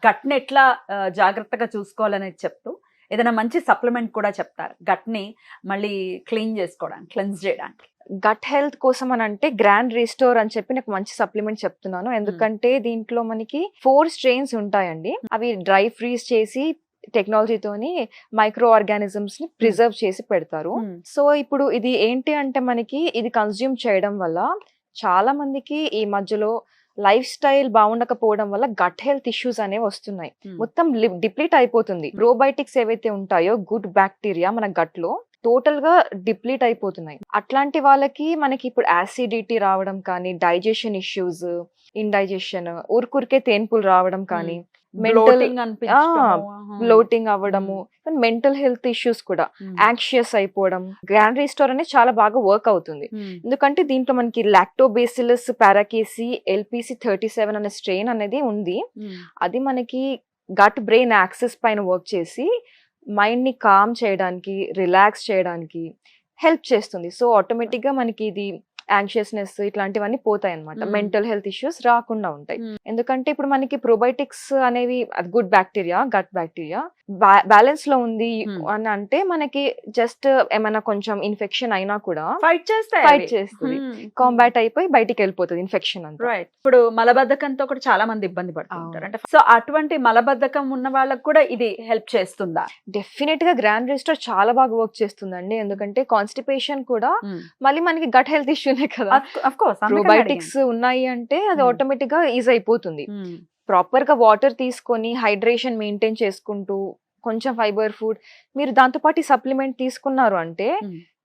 గట్ని ఎట్లా జాగ్రత్తగా చూసుకోవాలనేది చెప్తూ ఏదైనా మంచి సప్లిమెంట్ కూడా చెప్తారు గట్ని మళ్ళీ క్లెన్స్ చేయడానికి. గట్ హెల్త్ కోసం అని అంటే గ్రాండ్ రీస్టోర్ అని చెప్పి నాకు మంచి సప్లిమెంట్ చెప్తున్నాను. ఎందుకంటే దీంట్లో మనకి 4 స్ట్రెయిన్స్ ఉంటాయండి. అవి డ్రై ఫ్రీజ్ చేసి టెక్నాలజీతోని మైక్రో ఆర్గానిజమ్స్ ని ప్రిజర్వ్ చేసి పెడతారు. సో ఇప్పుడు ఇది ఏంటి అంటే మనకి ఇది కన్స్యూమ్ చేయడం వల్ల చాలా మందికి ఈ మధ్యలో లైఫ్ స్టైల్ బాగుండకపోవడం వల్ల గట్ హెల్త్ ఇష్యూస్ అనేవి వస్తున్నాయి. మొత్తం డిప్లీట్ అయిపోతుంది. ప్రోబయోటిక్స్ ఏవైతే ఉంటాయో గుడ్ బ్యాక్టీరియా మన గట్ లో టోటల్ గా డిప్లీట్ అయిపోతున్నాయి. అట్లాంటి వాళ్ళకి మనకి ఇప్పుడు యాసిడిటీ రావడం కానీ, డైజెషన్ ఇష్యూస్, ఇండైజెషన్, ఊరికే తేన్పులు రావడం కానీ, బ్లోటింగ్ అవ్వడము, మెంటల్ హెల్త్ ఇష్యూస్ కూడా, యాంగ్షియస్ అయిపోవడం. గ్రాండ్ రీస్టోర్ అనేది చాలా బాగా వర్క్ అవుతుంది. ఎందుకంటే దీంట్లో మనకి లాక్టోబేసిలస్ పారాకేసి LPC 37 అనే స్ట్రెయిన్ అనేది ఉంది. అది మనకి గట్ బ్రెయిన్ యాక్సెస్ పైన వర్క్ చేసి మైండ్ ని కామ్ చేయడానికి, రిలాక్స్ చేయడానికి హెల్ప్ చేస్తుంది. సో ఆటోమేటిక్ గా మనకి ఇది యాంగ్షియస్నెస్ ఇట్లాంటివన్నీ పోతాయి అనమాట. మెంటల్ హెల్త్ ఇష్యూస్ రాకుండా ఉంటాయి. ఎందుకంటే ఇప్పుడు మనకి ప్రోబయోటిక్స్ అనేవి అది good bacteria, gut bacteria balance లో ఉంది అని అంటే మనకి జస్ట్ ఏమైనా కొంచెం ఇన్ఫెక్షన్ అయినా కూడా ఫైట్ చేస్తుంది, కాంబాట్ అయిపోయి బయటికి వెళ్ళిపోతుంది ఇన్ఫెక్షన్ అంతా. రైట్. ఇప్పుడు మలబద్ధకంతో కూడా చాలా మంది ఇబ్బంది పడుతుంటారు. అంటే సో అటువంటి మలబద్ధకం ఉన్న వాళ్ళకి కూడా ఇది హెల్ప్ చేస్తుందా? డెఫినెట్ గా గ్రాండ్ రీస్టోర్ చాలా బాగా వర్క్ చేస్తుందండి. ఎందుకంటే కాన్స్టిపేషన్ కూడా మళ్ళీ మనకి గట్ హెల్త్ ఇష్యూనే కదా. ప్రోబయోటిక్స్ ఉన్నాయి అంటే అది ఆటోమేటిక్ గా ఈజీ అయిపోతుంది. ప్రాపర్ గా వాటర్ తీసుకొని హైడ్రేషన్ మెయింటైన్ చేసుకుంటూ కొంచెం ఫైబర్ ఫుడ్ మీరు దాంతో పాటు సప్లిమెంట్ తీసుకున్నారు అంటే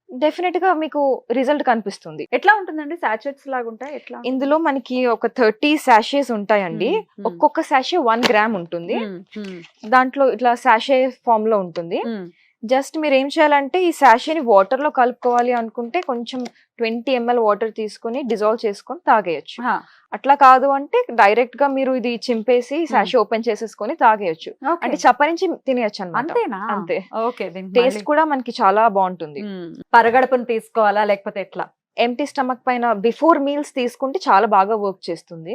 డెఫినెట్ గా మీకు రిజల్ట్ కనిపిస్తుంది. ఎట్లా ఉంటుందండి? సాచెట్స్ లాగా ఉంటాయి ఎట్లా? ఇందులో మనకి ఒక 30 సాషేస్ ఉంటాయండి. ఒక్కొక్క సాషే 1 గ్రామ్ ఉంటుంది. దాంట్లో ఇట్లా సాషే ఫామ్ లో ఉంటుంది. జస్ట్ మీరు ఏం చేయాలంటే ఈ సాషేని వాటర్ లో కలుపుకోవాలి అనుకుంటే కొంచెం 20 ml వాటర్ తీసుకొని డిజాల్వ్ చేసుకొని తాగేయచ్చు. అట్లా కాదు అంటే డైరెక్ట్ గా మీరు ఇది చింపేసి సాషే ఓపెన్ చేసేసుకొని తాగేయచ్చు. అంటే చప్పరించి తినేయచ్చు అన్నమాట. అంతే. టేస్ట్ కూడా మనకి చాలా బాగుంటుంది. పరగడపును తీసుకోవాలా లేకపోతే ఎట్లా? ఎంటీ స్టమక్ పైన బిఫోర్ మీల్స్ తీసుకుంటే చాలా బాగా వర్క్ చేస్తుంది.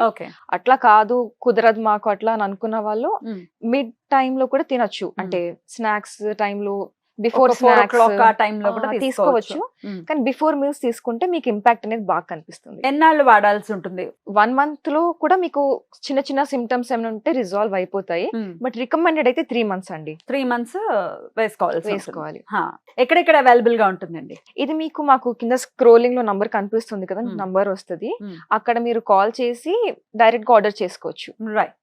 అట్లా కాదు కుదరదు మాకు అట్లా అని అనుకున్న వాళ్ళు మిడ్ టైమ్ లో కూడా తినొచ్చు. అంటే స్నాక్స్ టైంలో బిఫోర్ తీసుకోవచ్చు. కానీ బిఫోర్ మీల్స్ తీసుకుంటే మీకు ఇంపాక్ట్ అనేది బాగా కనిపిస్తుంది. ఎన్నాళ్ళు వాడాల్సి ఉంటుంది? 1 month లో కూడా మీకు చిన్న చిన్న సిమ్టమ్స్ ఏమైనా ఉంటే రిజాల్వ్ అయిపోతాయి. బట్ రికమెండెడ్ అయితే 3 months అండి. 3 months వేసుకోవాలి. ఎక్కడెక్కడ అవైలబుల్ గా ఉంటుందండి ఇది? మాకు కింద స్క్రోలింగ్ లో నంబర్ కనిపిస్తుంది కదా, నంబర్ వస్తుంది. అక్కడ మీరు కాల్ చేసి డైరెక్ట్ గా ఆర్డర్ చేసుకోవచ్చు. రైట్.